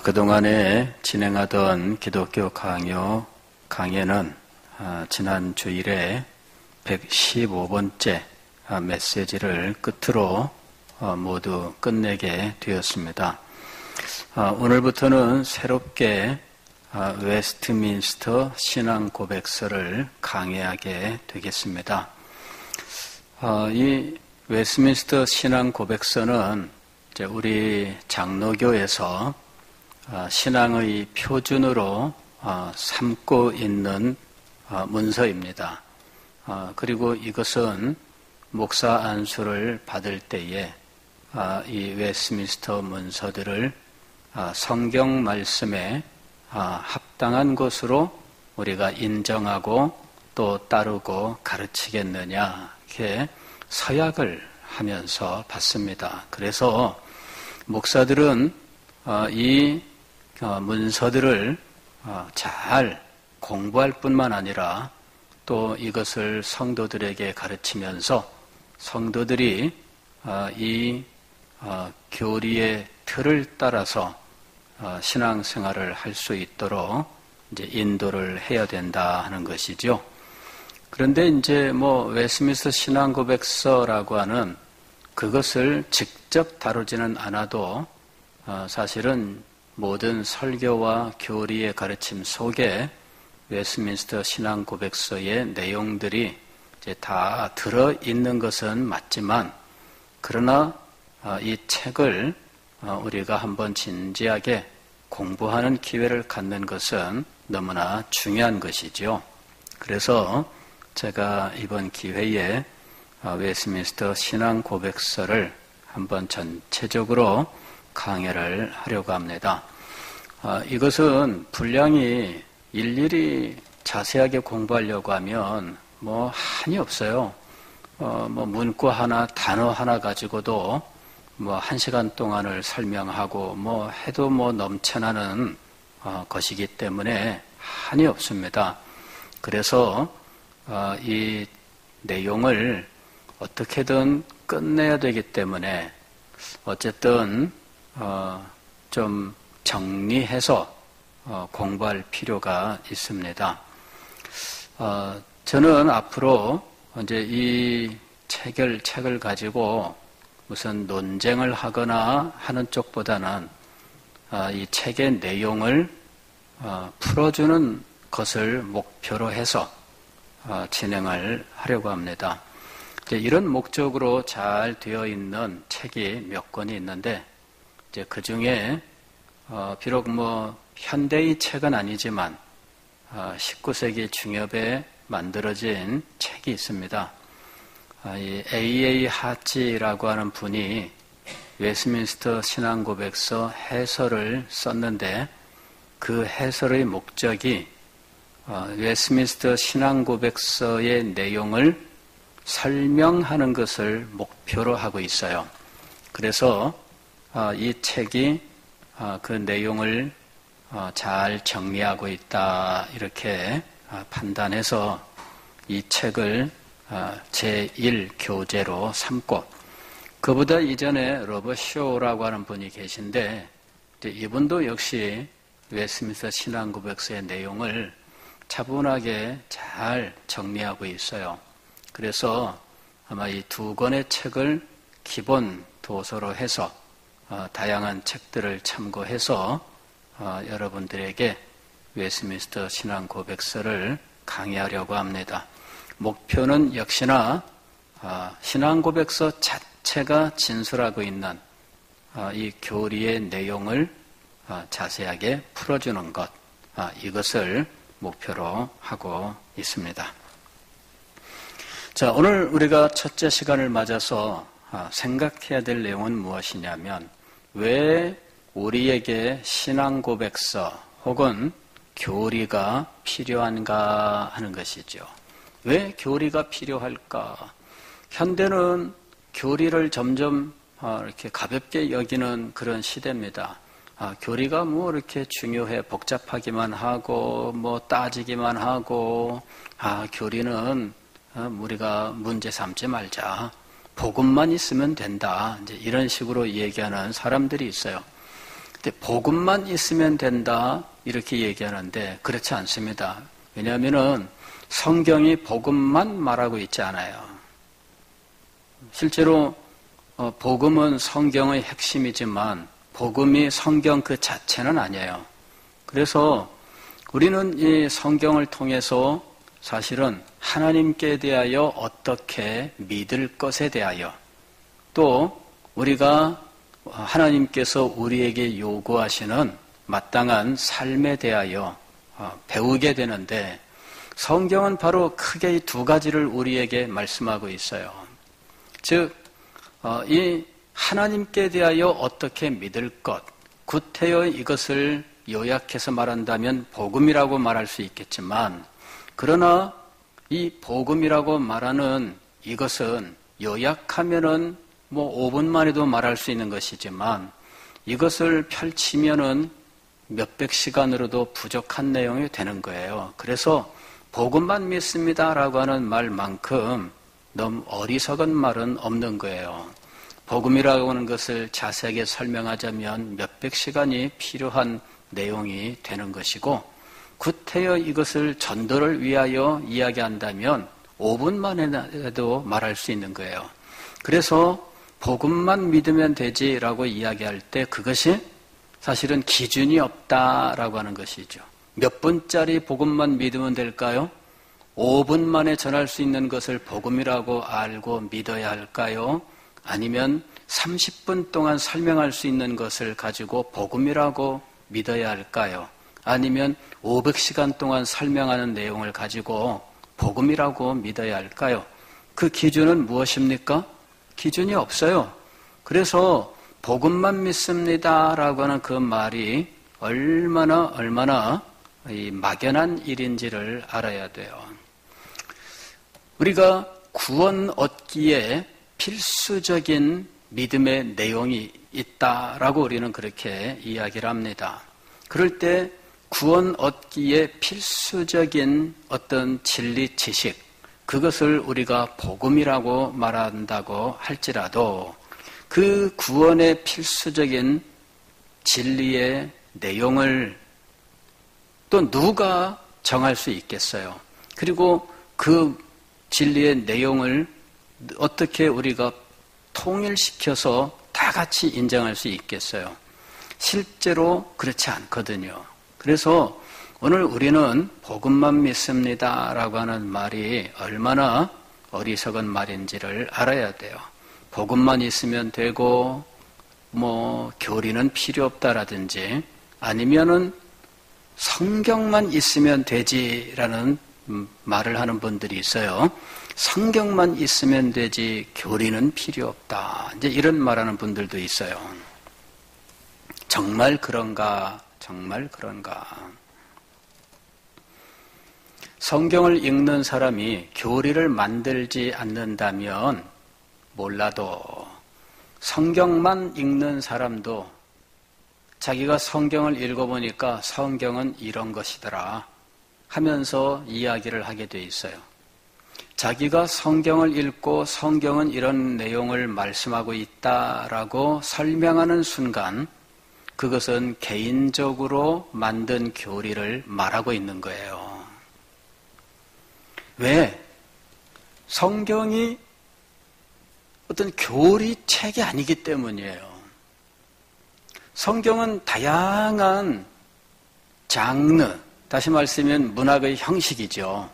그동안에 진행하던 기독교 강해는 지난 주일에 115번째 메시지를 끝으로 모두 끝내게 되었습니다. 오늘부터는 새롭게 웨스트민스터 신앙 고백서를 강해하게 되겠습니다. 이 웨스트민스터 신앙 고백서는 이제 우리 장로교에서 신앙의 표준으로 삼고 있는 문서입니다. 그리고 이것은 목사 안수를 받을 때에 이 웨스트민스터 문서들을 성경 말씀에 합당한 것으로 우리가 인정하고 또 따르고 가르치겠느냐 이렇게 서약을 하면서 받습니다. 그래서 목사들은 이 문서들을 잘 공부할 뿐만 아니라 또 이것을 성도들에게 가르치면서 성도들이 이 교리의 틀을 따라서 신앙생활을 할 수 있도록 이제 인도를 해야 된다 하는 것이죠. 그런데 이제 웨스트민스터 신앙 고백서라고 하는 그것을 직접 다루지는 않아도 사실은 모든 설교와 교리의 가르침 속에 웨스트민스터 신앙 고백서의 내용들이 이제 다 들어있는 것은 맞지만, 그러나 이 책을 우리가 한번 진지하게 공부하는 기회를 갖는 것은 너무나 중요한 것이죠. 그래서 제가 이번 기회에 웨스트민스터 신앙 고백서를 한번 전체적으로 강해를 하려고 합니다. 이것은 분량이 일일이 자세하게 공부하려고 하면 한이 없어요. 문구 하나, 단어 하나 가지고도 1시간 동안을 설명하고 해도 넘쳐나는 것이기 때문에 한이 없습니다. 그래서 이 내용을 어떻게든 끝내야 되기 때문에 어쨌든 좀 정리해서 공부할 필요가 있습니다. 저는 앞으로 이제 이 책을 가지고 무슨 논쟁을 하거나 하는 쪽보다는 이 책의 내용을 풀어주는 것을 목표로 해서 진행을 하려고 합니다. 이런 목적으로 잘 되어 있는 책이 몇 권이 있는데, 이제 그 중에 비록 현대의 책은 아니지만 19세기 중엽에 만들어진 책이 있습니다. 이 A.A. 하치라고 하는 분이 웨스트민스터 신앙 고백서 해설을 썼는데, 그 해설의 목적이 웨스트민스터 신앙 고백서의 내용을 설명하는 것을 목표로 하고 있어요. 그래서 이 책이 그 내용을 잘 정리하고 있다 이렇게 판단해서 이 책을 제1교재로 삼고, 그보다 이전에 로버트 쇼라고 하는 분이 계신데 이분도 역시 웨스트민스터 신앙 고백서의 내용을 차분하게 잘 정리하고 있어요. 그래서 아마 이 두 권의 책을 기본 도서로 해서 다양한 책들을 참고해서 여러분들에게 웨스트민스터 신앙 고백서를 강의하려고 합니다. 목표는 역시나 신앙 고백서 자체가 진술하고 있는 이 교리의 내용을 자세하게 풀어주는 것, 이것을 목표로 하고 있습니다. 자, 오늘 우리가 첫째 시간을 맞아서 생각해야 될 내용은 무엇이냐면, 왜 우리에게 신앙 고백서 혹은 교리가 필요한가 하는 것이죠. 왜 교리가 필요할까? 현대는 교리를 점점 이렇게 가볍게 여기는 그런 시대입니다. 교리가 이렇게 중요해, 복잡하기만 하고 따지기만 하고, 교리는 우리가 문제 삼지 말자, 복음만 있으면 된다, 이제 이런 식으로 얘기하는 사람들이 있어요. 근데 복음만 있으면 된다 이렇게 얘기하는데 그렇지 않습니다. 왜냐하면은 성경이 복음만 말하고 있지 않아요. 실제로 복음은 성경의 핵심이지만 복음이 성경 그 자체는 아니에요. 그래서 우리는 이 성경을 통해서 사실은 하나님께 대하여 어떻게 믿을 것에 대하여 또 우리가 하나님께서 우리에게 요구하시는 마땅한 삶에 대하여 배우게 되는데 성경은 바로 크게 이 두 가지를 우리에게 말씀하고 있어요. 즉, 이 하나님께 대하여 어떻게 믿을 것, 구태여 이것을 요약해서 말한다면 복음이라고 말할 수 있겠지만 그러나 이 복음이라고 말하는 이것은 요약하면은 5분 만에도 말할 수 있는 것이지만 이것을 펼치면은 몇백 시간으로도 부족한 내용이 되는 거예요. 그래서 복음만 믿습니다라고 하는 말만큼 너무 어리석은 말은 없는 거예요. 복음이라고 하는 것을 자세하게 설명하자면 몇백 시간이 필요한 내용이 되는 것이고 구태여 이것을 전도를 위하여 이야기한다면 5분 만에도 말할 수 있는 거예요. 그래서 복음만 믿으면 되지라고 이야기할 때 그것이 사실은 기준이 없다라고 하는 것이죠. 몇 분짜리 복음만 믿으면 될까요? 5분 만에 전할 수 있는 것을 복음이라고 알고 믿어야 할까요? 아니면 30분 동안 설명할 수 있는 것을 가지고 복음이라고 믿어야 할까요? 아니면 500시간 동안 설명하는 내용을 가지고 복음이라고 믿어야 할까요? 그 기준은 무엇입니까? 기준이 없어요. 그래서 복음만 믿습니다라고 하는 그 말이 얼마나 막연한 일인지를 알아야 돼요. 우리가 구원 얻기에 필수적인 믿음의 내용이 있다라고 우리는 그렇게 이야기를 합니다. 그럴 때 구원 얻기에 필수적인 어떤 진리 지식, 그것을 우리가 복음이라고 말한다고 할지라도 그 구원의 필수적인 진리의 내용을 또 누가 정할 수 있겠어요? 그리고 그 진리의 내용을 어떻게 우리가 통일시켜서 다 같이 인정할 수 있겠어요? 실제로 그렇지 않거든요. 그래서 오늘 우리는 복음만 믿습니다라고 하는 말이 얼마나 어리석은 말인지를 알아야 돼요. 복음만 있으면 되고 교리는 필요 없다라든지 아니면은 성경만 있으면 되지라는 말을 하는 분들이 있어요. 성경만 있으면 되지 교리는 필요 없다. 이제 이런 말하는 분들도 있어요. 정말 그런가? 정말 그런가? 성경을 읽는 사람이 교리를 만들지 않는다면 몰라도 성경만 읽는 사람도 자기가 성경을 읽어보니까 성경은 이런 것이더라 하면서 이야기를 하게 돼 있어요. 자기가 성경을 읽고 성경은 이런 내용을 말씀하고 있다라고 설명하는 순간 그것은 개인적으로 만든 교리를 말하고 있는 거예요. 왜? 성경이 어떤 교리책이 아니기 때문이에요. 성경은 다양한 장르, 다시 말씀하면 문학의 형식이죠.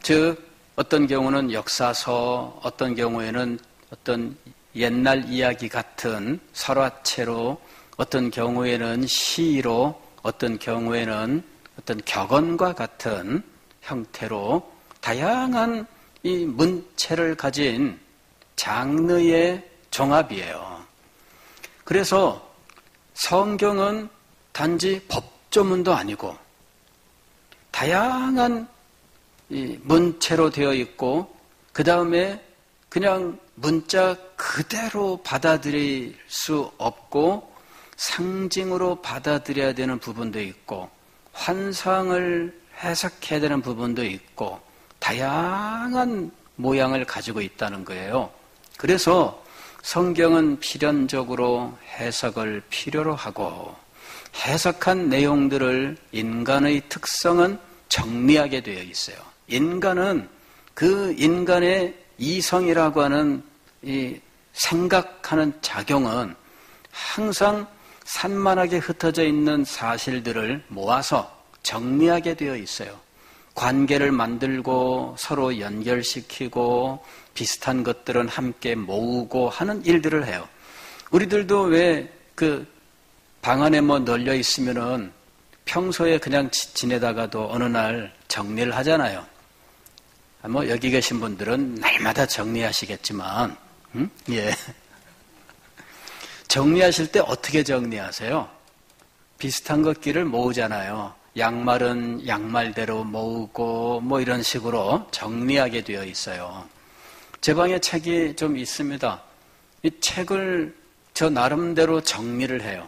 즉 어떤 경우는 역사서, 어떤 경우에는 어떤 옛날 이야기 같은 설화체로, 어떤 경우에는 시로, 어떤 경우에는 어떤 격언과 같은 형태로 다양한 이 문체를 가진 장르의 종합이에요. 그래서 성경은 단지 법조문도 아니고 다양한 이 문체로 되어 있고 그 다음에 그냥 문자 그대로 받아들일 수 없고 상징으로 받아들여야 되는 부분도 있고 환상을 해석해야 되는 부분도 있고 다양한 모양을 가지고 있다는 거예요. 그래서 성경은 필연적으로 해석을 필요로 하고 해석한 내용들을 인간의 특성은 정리하게 되어 있어요. 인간은 그 인간의 이성이라고 하는 이 생각하는 작용은 항상 산만하게 흩어져 있는 사실들을 모아서 정리하게 되어 있어요. 관계를 만들고 서로 연결시키고 비슷한 것들은 함께 모으고 하는 일들을 해요. 우리들도 왜 그 방 안에 뭐 널려 있으면은 평소에 그냥 지내다가도 어느 날 정리를 하잖아요. 뭐 여기 계신 분들은 날마다 정리하시겠지만, 예. 정리하실 때 어떻게 정리하세요? 비슷한 것끼를 모으잖아요. 양말은 양말대로 모으고 뭐 이런 식으로 정리하게 되어 있어요. 제 방에 책이 좀 있습니다. 이 책을 저 나름대로 정리를 해요.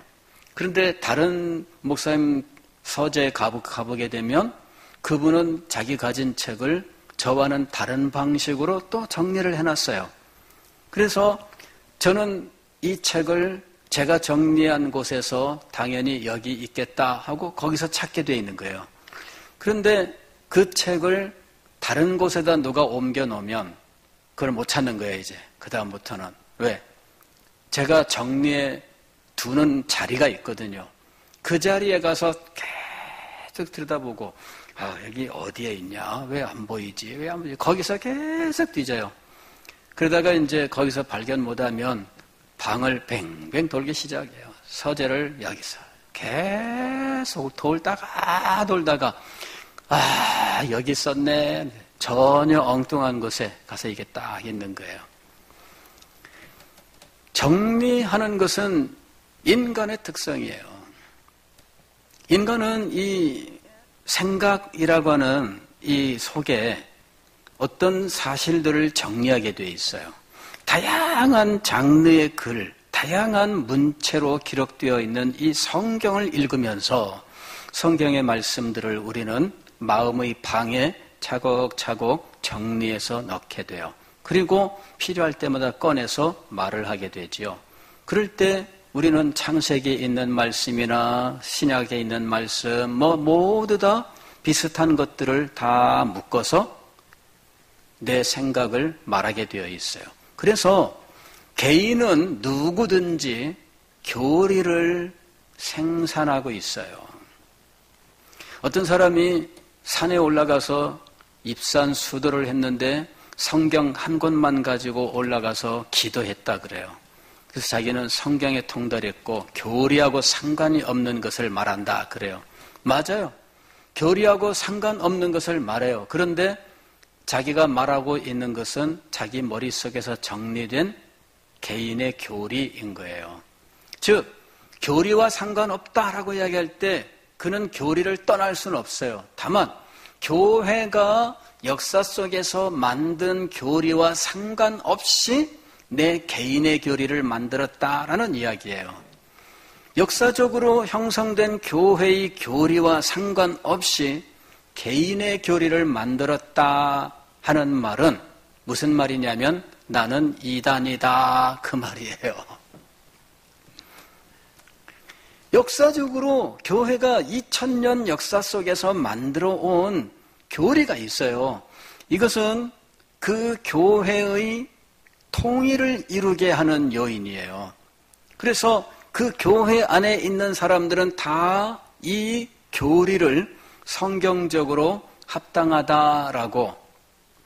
그런데 다른 목사님 서재에 가보게 되면 그분은 자기 가진 책을 저와는 다른 방식으로 또 정리를 해놨어요. 그래서 저는 이 책을 제가 정리한 곳에서 당연히 여기 있겠다 하고 거기서 찾게 돼 있는 거예요. 그런데 그 책을 다른 곳에다 누가 옮겨 놓으면 그걸 못 찾는 거예요, 이제. 그다음부터는. 왜? 제가 정리해 두는 자리가 있거든요. 그 자리에 가서 계속 들여다보고, 여기 어디에 있냐? 왜 안 보이지? 왜 안 보이지? 거기서 계속 뒤져요. 그러다가 이제 거기서 발견 못하면 방을 뱅뱅 돌기 시작해요. 서재를 여기서 계속 돌다가 여기 있었네. 전혀 엉뚱한 곳에 가서 이게 딱 있는 거예요. 정리하는 것은 인간의 특성이에요. 인간은 이 생각이라고 하는 이 속에 어떤 사실들을 정리하게 돼 있어요. 다양한 장르의 글, 다양한 문체로 기록되어 있는 이 성경을 읽으면서 성경의 말씀들을 우리는 마음의 방에 차곡차곡 정리해서 넣게 돼요. 그리고 필요할 때마다 꺼내서 말을 하게 되지요. 그럴 때 우리는 창세기에 있는 말씀이나 신약에 있는 말씀 모두 다 비슷한 것들을 다 묶어서 내 생각을 말하게 되어 있어요. 그래서 개인은 누구든지 교리를 생산하고 있어요. 어떤 사람이 산에 올라가서 입산수도를 했는데 성경 한 권만 가지고 올라가서 기도했다 그래요. 그래서 자기는 성경에 통달했고 교리하고 상관이 없는 것을 말한다 그래요. 맞아요. 교리하고 상관없는 것을 말해요. 그런데 자기가 말하고 있는 것은 자기 머릿속에서 정리된 개인의 교리인 거예요. 즉 교리와 상관없다라고 이야기할 때 그는 교리를 떠날 수는 없어요. 다만 교회가 역사 속에서 만든 교리와 상관없이 내 개인의 교리를 만들었다라는 이야기예요. 역사적으로 형성된 교회의 교리와 상관없이 개인의 교리를 만들었다 하는 말은 무슨 말이냐면 나는 이단이다 그 말이에요. 역사적으로 교회가 2000년 역사 속에서 만들어 온 교리가 있어요. 이것은 그 교회의 통일을 이루게 하는 요인이에요. 그래서 그 교회 안에 있는 사람들은 다 이 교리를 성경적으로 합당하다라고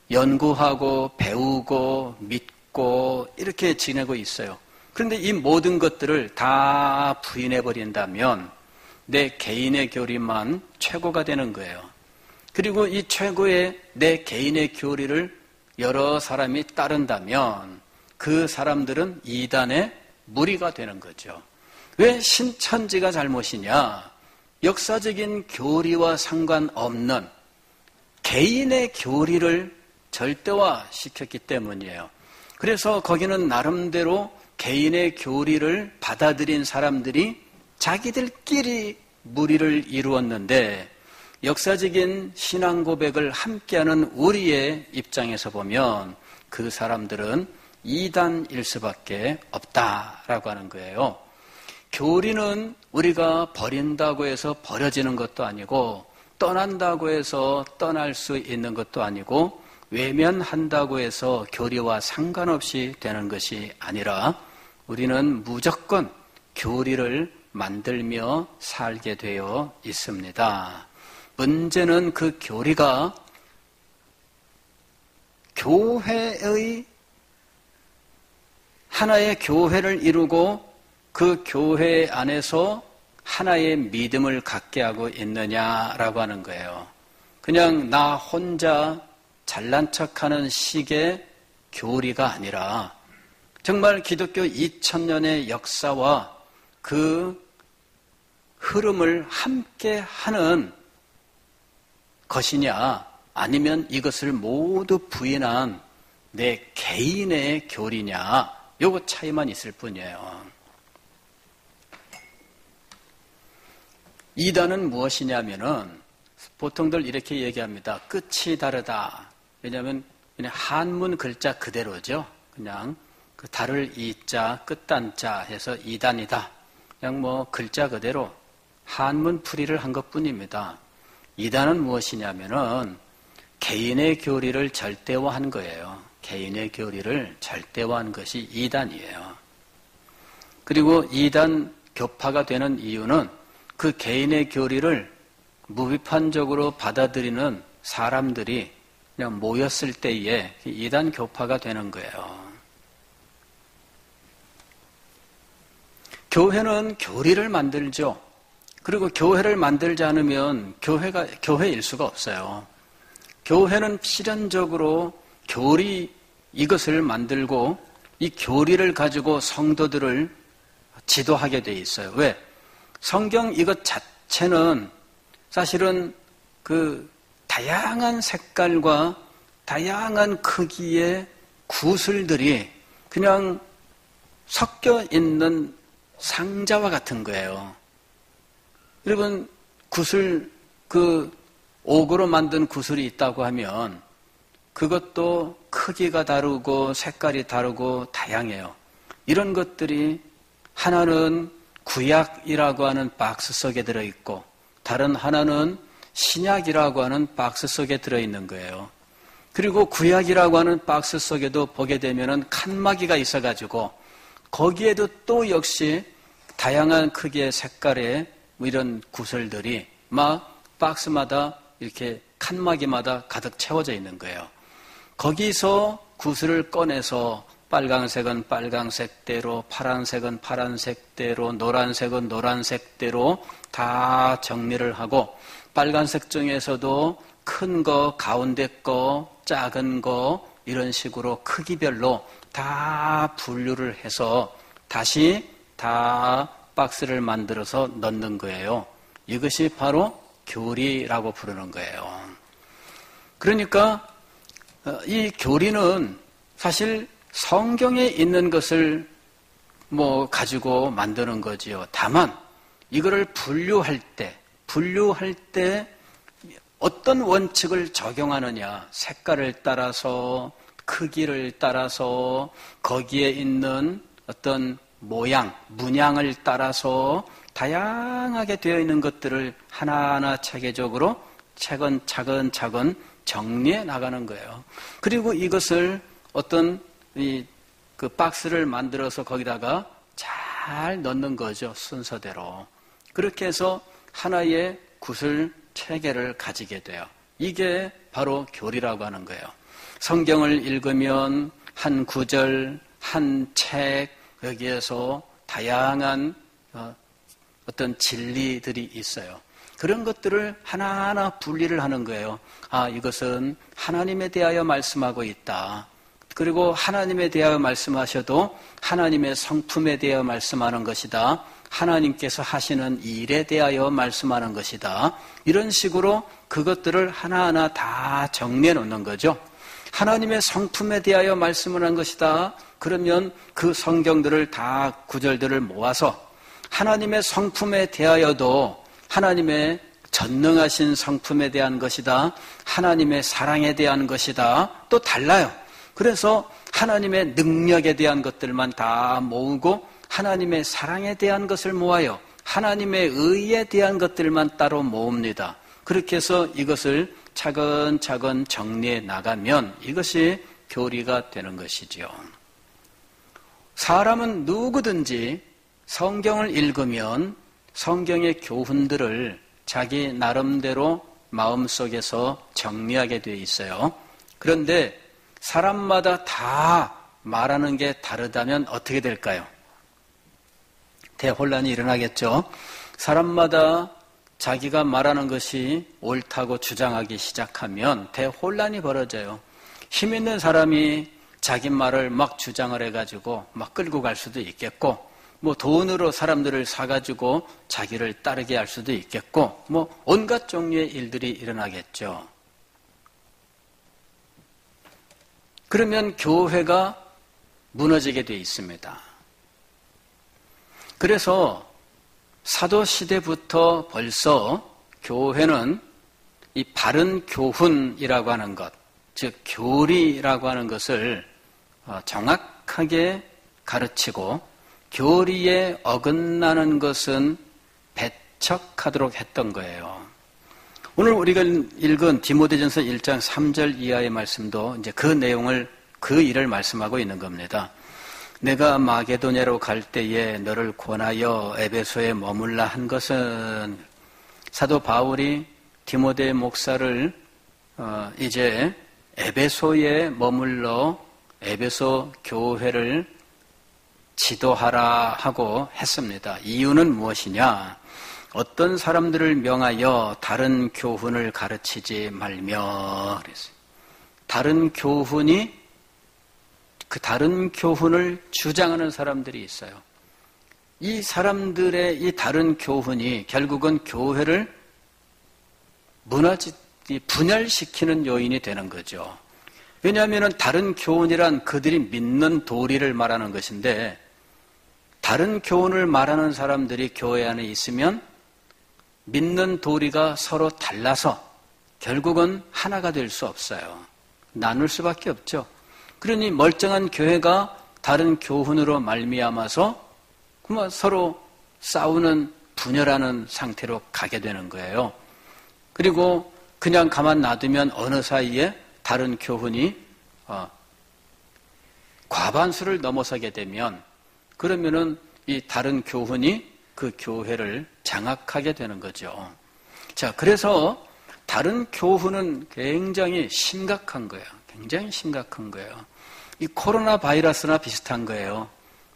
연구하고 배우고 믿고 이렇게 지내고 있어요. 그런데 이 모든 것들을 다 부인해버린다면 내 개인의 교리만 최고가 되는 거예요. 그리고 이 최고의 내 개인의 교리를 여러 사람이 따른다면 그 사람들은 이단의 무리가 되는 거죠. 왜 신천지가 잘못이냐? 역사적인 교리와 상관없는 개인의 교리를 절대화시켰기 때문이에요. 그래서 거기는 나름대로 개인의 교리를 받아들인 사람들이 자기들끼리 무리를 이루었는데 역사적인 신앙 고백을 함께하는 우리의 입장에서 보면 그 사람들은 이단일 수밖에 없다라고 하는 거예요. 교리는 우리가 버린다고 해서 버려지는 것도 아니고 떠난다고 해서 떠날 수 있는 것도 아니고 외면한다고 해서 교리와 상관없이 되는 것이 아니라 우리는 무조건 교리를 만들며 살게 되어 있습니다. 문제는 그 교리가 교회의 하나의 교회를 이루고 그 교회 안에서 하나의 믿음을 갖게 하고 있느냐라고 하는 거예요. 그냥 나 혼자 잘난 척하는 식의 교리가 아니라 정말 기독교 2000년의 역사와 그 흐름을 함께 하는 것이냐, 아니면 이것을 모두 부인한 내 개인의 교리냐, 요거 차이만 있을 뿐이에요. 이단은 무엇이냐면은 보통들 이렇게 얘기합니다. 끝이 다르다. 왜냐하면 그냥 한문 글자 그대로죠. 그냥 그 다를 이자 끝단자 해서 이단이다. 그냥 뭐 글자 그대로 한문 풀이를 한 것뿐입니다. 이단은 무엇이냐면은 개인의 교리를 절대화한 거예요. 개인의 교리를 절대화한 것이 이단이에요. 그리고 이단 교파가 되는 이유는 그 개인의 교리를 무비판적으로 받아들이는 사람들이 그냥 모였을 때에 이단 교파가 되는 거예요. 교회는 교리를 만들죠. 그리고 교회를 만들지 않으면 교회일 수가 없어요. 교회는 필연적으로 교리 이것을 만들고 이 교리를 가지고 성도들을 지도하게 돼 있어요. 왜? 성경 이것 자체는 사실은 그 다양한 색깔과 다양한 크기의 구슬들이 그냥 섞여 있는 상자와 같은 거예요. 여러분, 구슬, 옥으로 만든 구슬이 있다고 하면 그것도 크기가 다르고 색깔이 다르고 다양해요. 이런 것들이 하나는 구약이라고 하는 박스 속에 들어있고 다른 하나는 신약이라고 하는 박스 속에 들어있는 거예요. 그리고 구약이라고 하는 박스 속에도 보게 되면은 칸막이가 있어가지고 거기에도 또 역시 다양한 크기의 색깔의 이런 구슬들이 막 박스마다 이렇게 칸막이마다 가득 채워져 있는 거예요. 거기서 구슬을 꺼내서 빨강색은 빨강색대로, 파란색은 파란색대로, 노란색은 노란색대로 다 정리를 하고 빨간색 중에서도 큰 거, 가운데 거, 작은 거 이런 식으로 크기별로 다 분류를 해서 다시 다 박스를 만들어서 넣는 거예요. 이것이 바로 교리라고 부르는 거예요. 그러니까 이 교리는 사실 성경에 있는 것을 가지고 만드는 거지요. 다만 이거를 분류할 때 어떤 원칙을 적용하느냐, 색깔을 따라서, 크기를 따라서, 거기에 있는 어떤 모양, 문양을 따라서 다양하게 되어 있는 것들을 하나하나 체계적으로 차근차근 정리해 나가는 거예요. 그리고 이것을 어떤 그 박스를 만들어서 거기다가 잘 넣는 거죠. 순서대로. 그렇게 해서 하나의 구슬 체계를 가지게 돼요. 이게 바로 교리라고 하는 거예요. 성경을 읽으면 한 구절, 한 책, 여기에서 다양한 어떤 진리들이 있어요. 그런 것들을 하나하나 분리를 하는 거예요. 아, 이것은 하나님에 대하여 말씀하고 있다. 그리고 하나님에 대하여 말씀하셔도 하나님의 성품에 대하여 말씀하는 것이다. 하나님께서 하시는 일에 대하여 말씀하는 것이다. 이런 식으로 그것들을 하나하나 다 정리해 놓는 거죠. 하나님의 성품에 대하여 말씀을 한 것이다. 그러면 그 성경들을 다 구절들을 모아서 하나님의 성품에 대하여도 하나님의 전능하신 성품에 대한 것이다. 하나님의 사랑에 대한 것이다. 또 달라요. 그래서 하나님의 능력에 대한 것들만 다 모으고 하나님의 사랑에 대한 것을 모아요. 하나님의 의에 대한 것들만 따로 모읍니다. 그렇게 해서 이것을 차근차근 정리해 나가면 이것이 교리가 되는 것이죠. 사람은 누구든지 성경을 읽으면 성경의 교훈들을 자기 나름대로 마음속에서 정리하게 되어 있어요. 그런데 사람마다 다 말하는 게 다르다면 어떻게 될까요? 대혼란이 일어나겠죠. 사람마다 자기가 말하는 것이 옳다고 주장하기 시작하면 대혼란이 벌어져요. 힘 있는 사람이 자기 말을 막 주장을 해가지고 막 끌고 갈 수도 있겠고, 뭐 돈으로 사람들을 사가지고 자기를 따르게 할 수도 있겠고, 뭐 온갖 종류의 일들이 일어나겠죠. 그러면 교회가 무너지게 돼 있습니다. 그래서 사도시대부터 벌써 교회는 이 바른 교훈이라고 하는 것, 즉 교리라고 하는 것을 정확하게 가르치고 교리에 어긋나는 것은 배척하도록 했던 거예요. 오늘 우리가 읽은 디모데전서 1장 3절 이하의 말씀도 이제 그 내용을, 그 일을 말씀하고 있는 겁니다. 내가 마게도냐로 갈 때에 너를 권하여 에베소에 머물라 한 것은, 사도 바울이 디모데 목사를 이제 에베소에 머물러 에베소 교회를 지도하라 하고 했습니다. 이유는 무엇이냐? 어떤 사람들을 명하여 다른 교훈을 가르치지 말며 그랬어요. 다른 교훈이, 그 다른 교훈을 주장하는 사람들이 있어요. 이 사람들의 이 다른 교훈이 결국은 교회를 분열시키는 요인이 되는 거죠. 왜냐하면 다른 교훈이란 그들이 믿는 도리를 말하는 것인데, 다른 교훈을 말하는 사람들이 교회 안에 있으면 믿는 도리가 서로 달라서 결국은 하나가 될 수 없어요. 나눌 수밖에 없죠. 그러니 멀쩡한 교회가 다른 교훈으로 말미암아서 서로 싸우는, 분열하는 상태로 가게 되는 거예요. 그리고 그냥 가만 놔두면 어느 사이에 다른 교훈이 과반수를 넘어서게 되면, 그러면은 이 다른 교훈이 그 교회를 장악하게 되는 거죠. 자, 그래서 다른 교훈은 굉장히 심각한 거예요. 굉장히 심각한 거예요. 이 코로나 바이러스나 비슷한 거예요.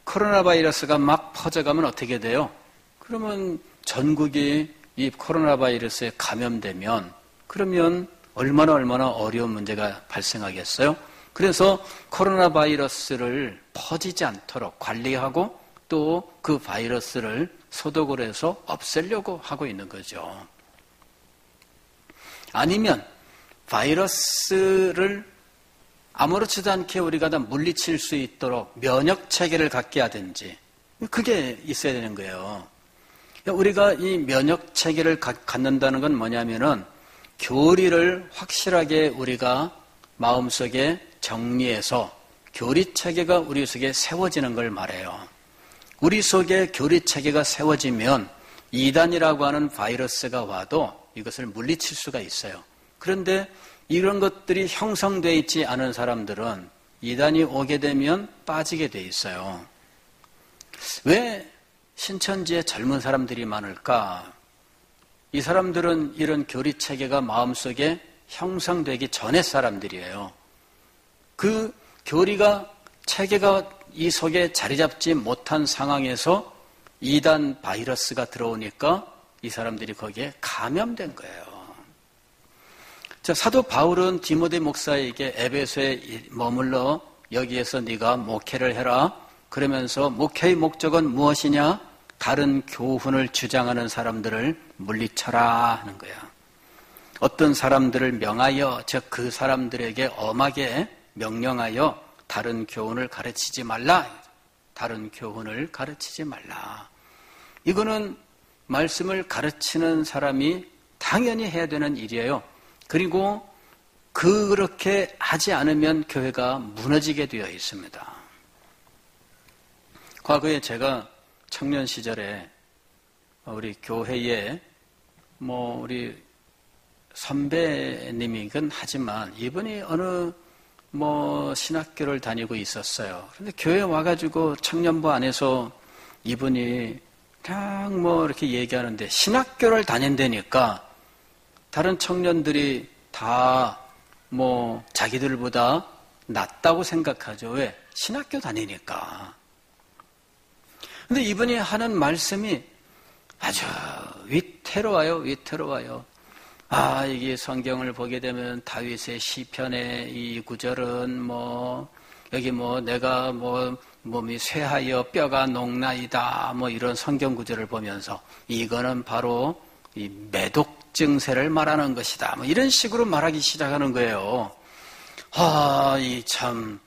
코로나 바이러스가 막 퍼져가면 어떻게 돼요? 그러면 전국이 이 코로나 바이러스에 감염되면, 그러면 얼마나 어려운 문제가 발생하겠어요? 그래서 코로나 바이러스를 퍼지지 않도록 관리하고 또 그 바이러스를 소독을 해서 없애려고 하고 있는 거죠. 아니면 바이러스를 아무렇지도 않게 우리가 다 물리칠 수 있도록 면역 체계를 갖게 하든지, 그게 있어야 되는 거예요. 우리가 이 면역 체계를 갖는다는 건 뭐냐면은 교리를 확실하게 우리가 마음속에 정리해서 교리 체계가 우리 속에 세워지는 걸 말해요. 우리 속에 교리 체계가 세워지면 이단이라고 하는 바이러스가 와도 이것을 물리칠 수가 있어요. 그런데 이런 것들이 형성되어 있지 않은 사람들은 이단이 오게 되면 빠지게 돼 있어요. 왜 신천지에 젊은 사람들이 많을까? 이 사람들은 이런 교리 체계가 마음속에 형성되기 전의 사람들이에요. 그 교리가, 체계가 이 속에 자리 잡지 못한 상황에서 이단 바이러스가 들어오니까 이 사람들이 거기에 감염된 거예요. 자, 사도 바울은 디모데 목사에게 에베소에 머물러 여기에서 네가 목회를 해라. 그러면서 목회의 목적은 무엇이냐? 다른 교훈을 주장하는 사람들을 물리쳐라 하는 거야. 어떤 사람들을 명하여, 즉 그 사람들에게 엄하게 명령하여 다른 교훈을 가르치지 말라. 다른 교훈을 가르치지 말라. 이거는 말씀을 가르치는 사람이 당연히 해야 되는 일이에요. 그리고 그렇게 하지 않으면 교회가 무너지게 되어 있습니다. 과거에 제가 청년 시절에 우리 교회에 우리 선배님이긴 하지만 이분이 어느 신학교를 다니고 있었어요. 그런데 교회에 와가지고 청년부 안에서 이분이 그냥 이렇게 얘기하는데 신학교를 다닌다니까 다른 청년들이 다 자기들보다 낫다고 생각하죠. 왜? 신학교 다니니까. 근데 이분이 하는 말씀이 아주 위태로워요. 이게 성경을 보게 되면 다윗의 시편의 이 구절은 여기 내가 몸이 쇠하여 뼈가 녹나이다 이런 성경 구절을 보면서 이거는 바로 이 매독 증세를 말하는 것이다. 이런 식으로 말하기 시작하는 거예요. 이 참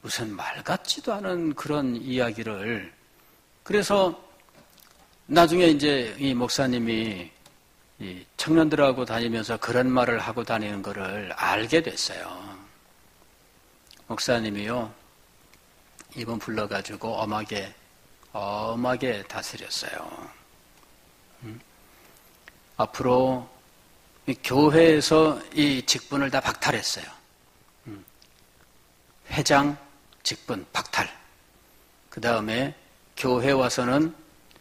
무슨 말 같지도 않은 그런 이야기를. 그래서 나중에 이제 이 목사님이 이 청년들하고 다니면서 그런 말을 하고 다니는 것을 알게 됐어요. 목사님이요, 이분 불러가지고 엄하게 다스렸어요. 앞으로 이 교회에서 이 직분을 다 박탈했어요. 회장 직분 박탈. 그 다음에 교회 와서는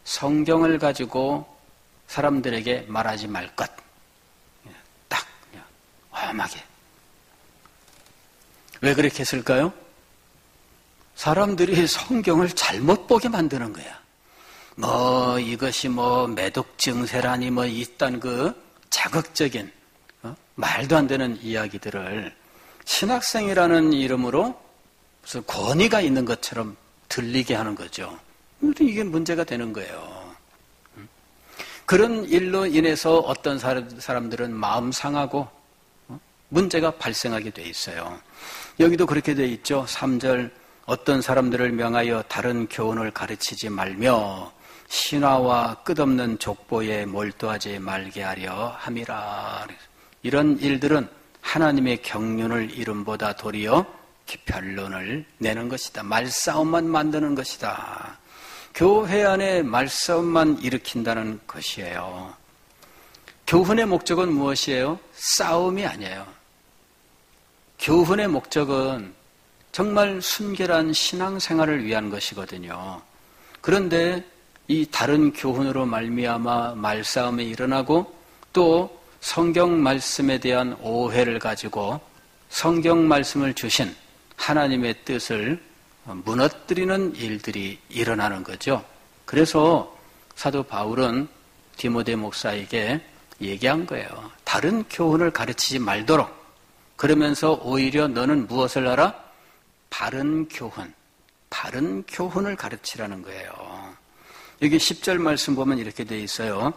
성경을 가지고 사람들에게 말하지 말 것. 딱 그냥 엄하게. 왜 그렇게 했을까요? 사람들이 성경을 잘못 보게 만드는 거야. 이것이 매독 증세라니 이딴 그 자극적인 말도 안 되는 이야기들을 신학생이라는 이름으로 무슨 권위가 있는 것처럼 들리게 하는 거죠. 이게 문제가 되는 거예요. 그런 일로 인해서 어떤 사람들은 마음 상하고 문제가 발생하게 돼 있어요. 여기도 그렇게 돼 있죠. 3절 어떤 사람들을 명하여 다른 교훈을 가르치지 말며 신화와 끝없는 족보에 몰두하지 말게 하려 함이라. 이런 일들은 하나님의 경륜을 이름보다 도리어 결론을 내는 것이다. 말싸움만 만드는 것이다. 교회 안에 말싸움만 일으킨다는 것이에요. 교훈의 목적은 무엇이에요? 싸움이 아니에요. 교훈의 목적은 정말 순결한 신앙생활을 위한 것이거든요. 그런데 이 다른 교훈으로 말미암아 말싸움이 일어나고 또 성경 말씀에 대한 오해를 가지고 성경 말씀을 주신 하나님의 뜻을 무너뜨리는 일들이 일어나는 거죠. 그래서 사도 바울은 디모데 목사에게 얘기한 거예요. 다른 교훈을 가르치지 말도록. 그러면서 오히려 너는 무엇을 하라? 바른 교훈을 가르치라는 거예요. 여기 10절 말씀 보면 이렇게 되어 있어요.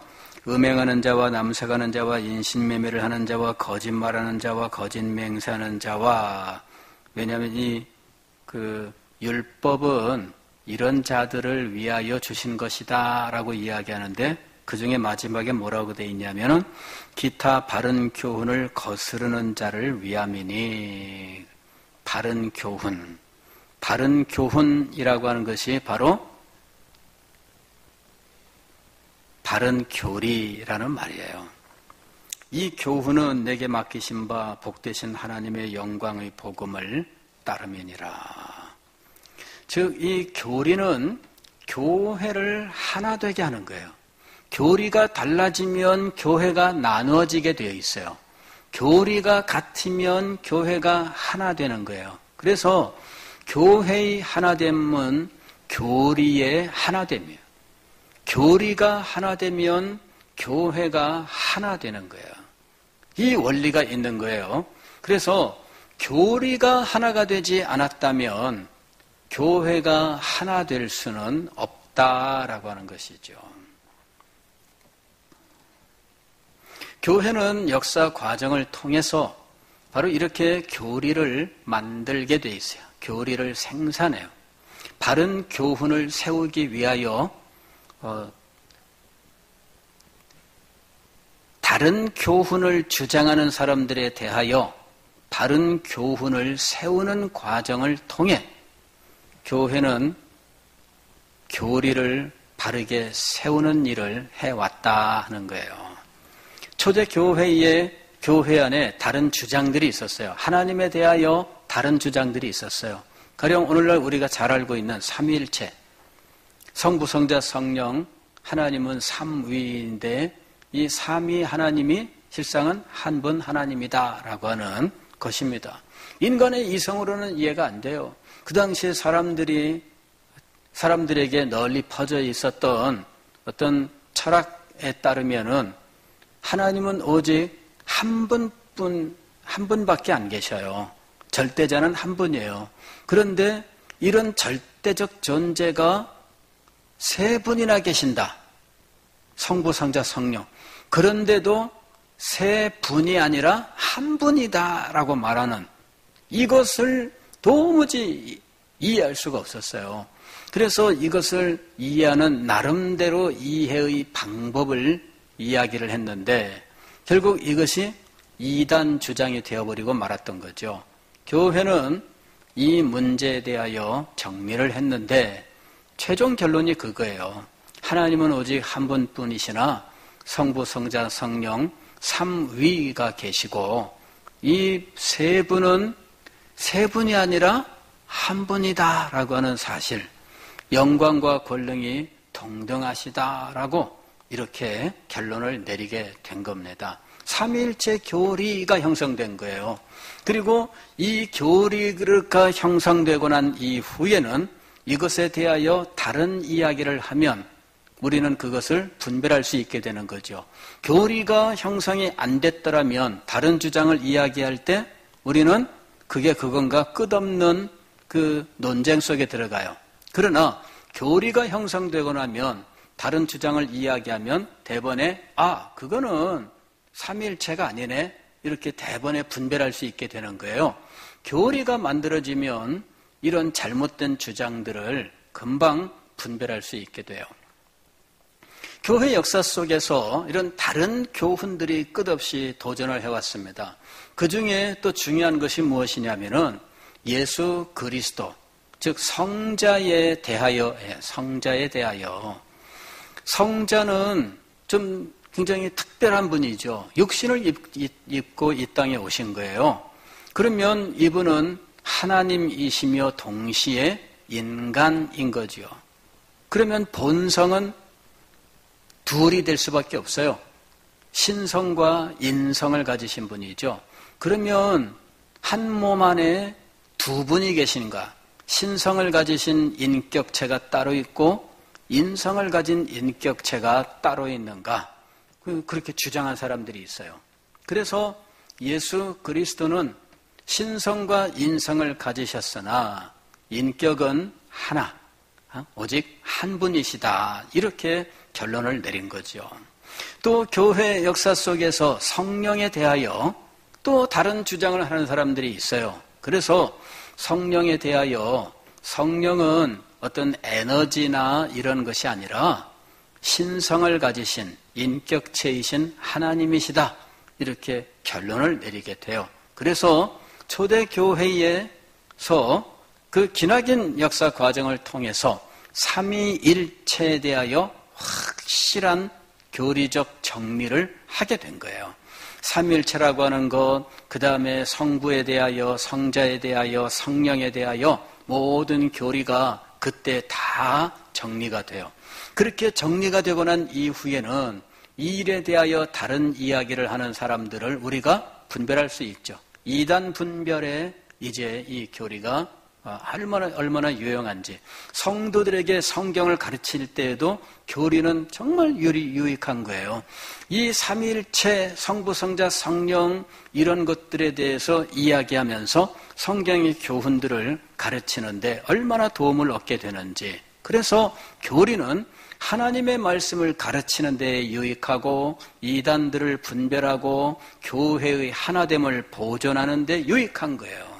음행하는 자와 남색하는 자와 인신매매를 하는 자와 거짓말하는 자와 거짓 맹세하는 자와. 왜냐하면 이 율법은 이런 자들을 위하여 주신 것이다 라고 이야기하는데 그 중에 마지막에 뭐라고 되어 있냐면은 기타 바른 교훈을 거스르는 자를 위함이니. 바른 교훈이라고 하는 것이 바로 바른 교리라는 말이에요. 이 교훈은 내게 맡기신 바 복되신 하나님의 영광의 복음을 따름이니라. 즉, 이 교리는 교회를 하나 되게 하는 거예요. 교리가 달라지면 교회가 나누어지게 되어 있어요. 교리가 같으면 교회가 하나 되는 거예요. 그래서 교회의 하나됨은 교리의 하나됨이에요. 교리가 하나 되면 교회가 하나 되는 거예요. 이 원리가 있는 거예요. 그래서 교리가 하나가 되지 않았다면 교회가 하나 될 수는 없다라고 하는 것이죠. 교회는 역사 과정을 통해서 바로 이렇게 교리를 만들게 돼 있어요. 교리를 생산해요. 바른 교훈을 세우기 위하여 다른 교훈을 주장하는 사람들에 대하여 바른 교훈을 세우는 과정을 통해 교회는 교리를 바르게 세우는 일을 해왔다 하는 거예요. 초대 교회 안에 다른 주장들이 있었어요. 하나님에 대하여 다른 주장들이 있었어요. 가령 오늘날 우리가 잘 알고 있는 삼위일체, 성부, 성자, 성령, 하나님은 삼위인데 이 삼위 하나님이 실상은 한 분 하나님이다라고 하는 것입니다. 인간의 이성으로는 이해가 안 돼요. 그 당시에 사람들에게 널리 퍼져 있었던 어떤 철학에 따르면은 하나님은 오직 한 분밖에 안 계셔요. 절대자는 한 분이에요. 그런데 이런 절대적 존재가 세 분이나 계신다. 성부, 성자, 성령. 그런데도 세 분이 아니라 한 분이다라고 말하는 이것을 도무지 이해할 수가 없었어요. 그래서 이것을 이해하는 나름대로 이해의 방법을 이야기를 했는데 결국 이것이 이단 주장이 되어버리고 말았던 거죠. 교회는 이 문제에 대하여 정리를 했는데 최종 결론이 그거예요. 하나님은 오직 한 분뿐이시나 성부, 성자, 성령 삼위가 계시고 이 세 분은 세 분이 아니라 한 분이다라고 하는 사실, 영광과 권능이 동등하시다라고 이렇게 결론을 내리게 된 겁니다. 삼위일체 교리가 형성된 거예요. 그리고 이 교리가 형성되고 난 이후에는 이것에 대하여 다른 이야기를 하면 우리는 그것을 분별할 수 있게 되는 거죠. 교리가 형성이 안 됐더라면 다른 주장을 이야기할 때 우리는 그게 그건가 끝없는 그 논쟁 속에 들어가요. 그러나 교리가 형성되고 나면 다른 주장을 이야기하면 대번에 그거는 삼위일체가 아니네 이렇게 대번에 분별할 수 있게 되는 거예요. 교리가 만들어지면 이런 잘못된 주장들을 금방 분별할 수 있게 돼요. 교회 역사 속에서 이런 다른 교훈들이 끝없이 도전을 해왔습니다. 그 중에 또 중요한 것이 무엇이냐면은 예수 그리스도, 즉 성자에 대하여, 성자는 좀 굉장히 특별한 분이죠. 육신을 입고 이 땅에 오신 거예요. 그러면 이분은 하나님이시며 동시에 인간인 거죠. 그러면 본성은 둘이 될 수밖에 없어요. 신성과 인성을 가지신 분이죠. 그러면 한 몸 안에 두 분이 계신가? 신성을 가지신 인격체가 따로 있고 인성을 가진 인격체가 따로 있는가? 그렇게 주장한 사람들이 있어요. 그래서 예수 그리스도는 신성과 인성을 가지셨으나 인격은 하나, 오직 한 분이시다. 이렇게 결론을 내린 거죠. 또 교회 역사 속에서 성령에 대하여 또 다른 주장을 하는 사람들이 있어요. 그래서 성령에 대하여 성령은 어떤 에너지나 이런 것이 아니라 신성을 가지신 인격체이신 하나님이시다. 이렇게 결론을 내리게 돼요. 그래서 초대교회에서 그 기나긴 역사 과정을 통해서 삼위일체에 대하여 확실한 교리적 정리를 하게 된 거예요. 삼위일체라고 하는 것, 그 다음에 성부에 대하여, 성자에 대하여, 성령에 대하여 모든 교리가 그때 다 정리가 돼요. 그렇게 정리가 되고 난 이후에는 이 일에 대하여 다른 이야기를 하는 사람들을 우리가 분별할 수 있죠. 이단 분별에 이제 이 교리가 얼마나 유용한지, 성도들에게 성경을 가르칠 때에도 교리는 정말 유익한 거예요. 이 삼위일체, 성부, 성자, 성령 이런 것들에 대해서 이야기하면서 성경의 교훈들을 가르치는데 얼마나 도움을 얻게 되는지. 그래서 교리는 하나님의 말씀을 가르치는 데 유익하고 이단들을 분별하고 교회의 하나됨을 보존하는 데 유익한 거예요.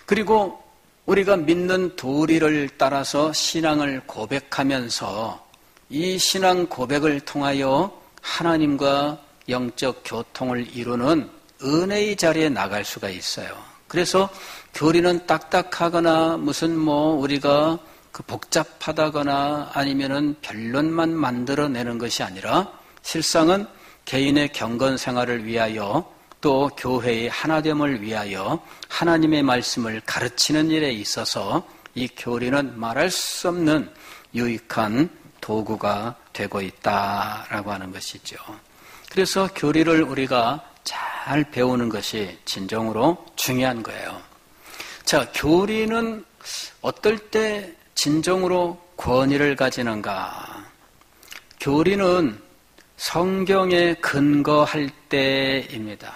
그리고 우리가 믿는 도리를 따라서 신앙을 고백하면서 이 신앙 고백을 통하여 하나님과 영적 교통을 이루는 은혜의 자리에 나갈 수가 있어요. 그래서 교리는 딱딱하거나 무슨 우리가 복잡하다거나 아니면은 변론만 만들어내는 것이 아니라 실상은 개인의 경건 생활을 위하여 또 교회의 하나됨을 위하여 하나님의 말씀을 가르치는 일에 있어서 이 교리는 말할 수 없는 유익한 도구가 되고 있다라고 하는 것이죠. 그래서 교리를 우리가 잘 배우는 것이 진정으로 중요한 거예요. 자, 교리는 어떨 때 진정으로 권위를 가지는가? 교리는 성경에 근거할 때입니다.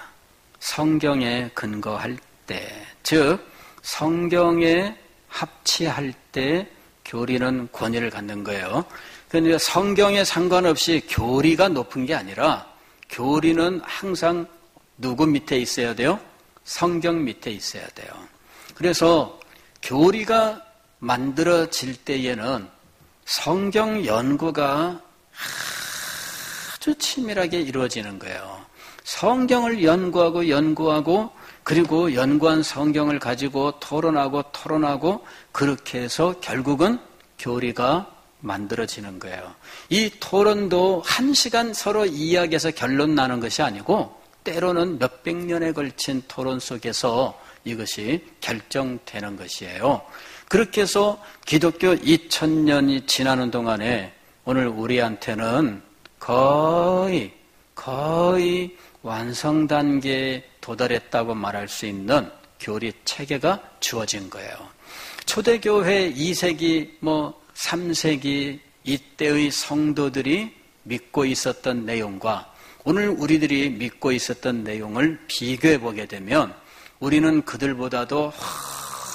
성경에 근거할 때, 즉 성경에 합치할 때 교리는 권위를 갖는 거예요. 그러니까 성경에 상관없이 교리가 높은 게 아니라 교리는 항상 누구 밑에 있어야 돼요? 성경 밑에 있어야 돼요. 그래서 교리가 만들어질 때에는 성경 연구가 아주 치밀하게 이루어지는 거예요. 성경을 연구하고 그리고 연구한 성경을 가지고 토론하고 그렇게 해서 결국은 교리가 만들어지는 거예요. 이 토론도 1시간 서로 이야기해서 결론 나는 것이 아니고 때로는 몇백 년에 걸친 토론 속에서 이것이 결정되는 것이에요. 그렇게 해서 기독교 2000년이 지나는 동안에 오늘 우리한테는 거의 완성 단계에 도달했다고 말할 수 있는 교리 체계가 주어진 거예요. 초대교회 2세기, 3세기 이때의 성도들이 믿고 있었던 내용과 오늘 우리들이 믿고 있었던 내용을 비교해 보게 되면 우리는 그들보다도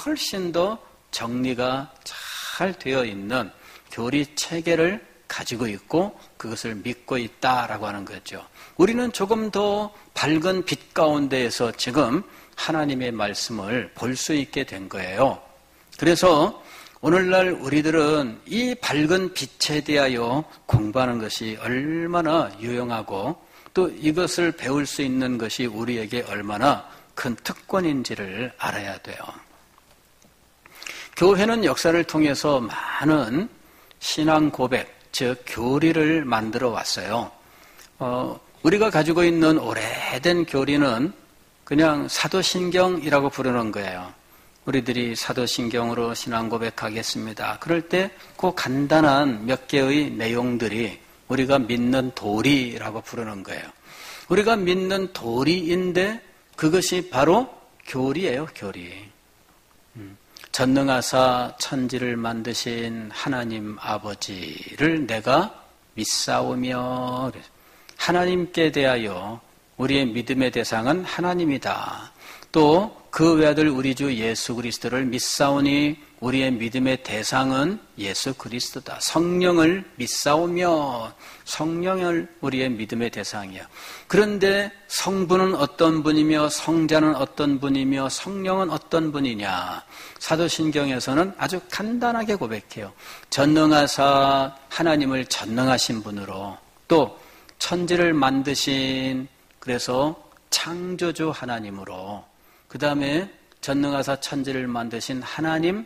훨씬 더 정리가 잘 되어 있는 교리 체계를 가지고 있고 그것을 믿고 있다라고 하는 거죠. 우리는 조금 더 밝은 빛 가운데에서 지금 하나님의 말씀을 볼 수 있게 된 거예요. 그래서 오늘날 우리들은 이 밝은 빛에 대하여 공부하는 것이 얼마나 유용하고 또 이것을 배울 수 있는 것이 우리에게 얼마나 큰 특권인지를 알아야 돼요. 교회는 역사를 통해서 많은 신앙 고백, 즉 교리를 만들어 왔어요. 우리가 가지고 있는 오래된 교리는 그냥 사도신경이라고 부르는 거예요. 우리들이 사도신경으로 신앙 고백하겠습니다. 그럴 때 그 간단한 몇 개의 내용들이 우리가 믿는 도리라고 부르는 거예요. 우리가 믿는 도리인데 그것이 바로 교리예요, 교리. 전능하사 천지를 만드신 하나님 아버지를 내가 믿사오며, 하나님께 대하여 우리의 믿음의 대상은 하나님이다. 또 그 외아들 우리 주 예수 그리스도를 믿사오니 우리의 믿음의 대상은 예수 그리스도다. 성령을 믿사오며, 성령을 우리의 믿음의 대상이야. 그런데 성부는 어떤 분이며 성자는 어떤 분이며 성령은 어떤 분이냐? 사도신경에서는 아주 간단하게 고백해요. 전능하사 하나님을 전능하신 분으로, 또 천지를 만드신, 그래서 창조주 하나님으로, 그 다음에 전능하사 천지를 만드신 하나님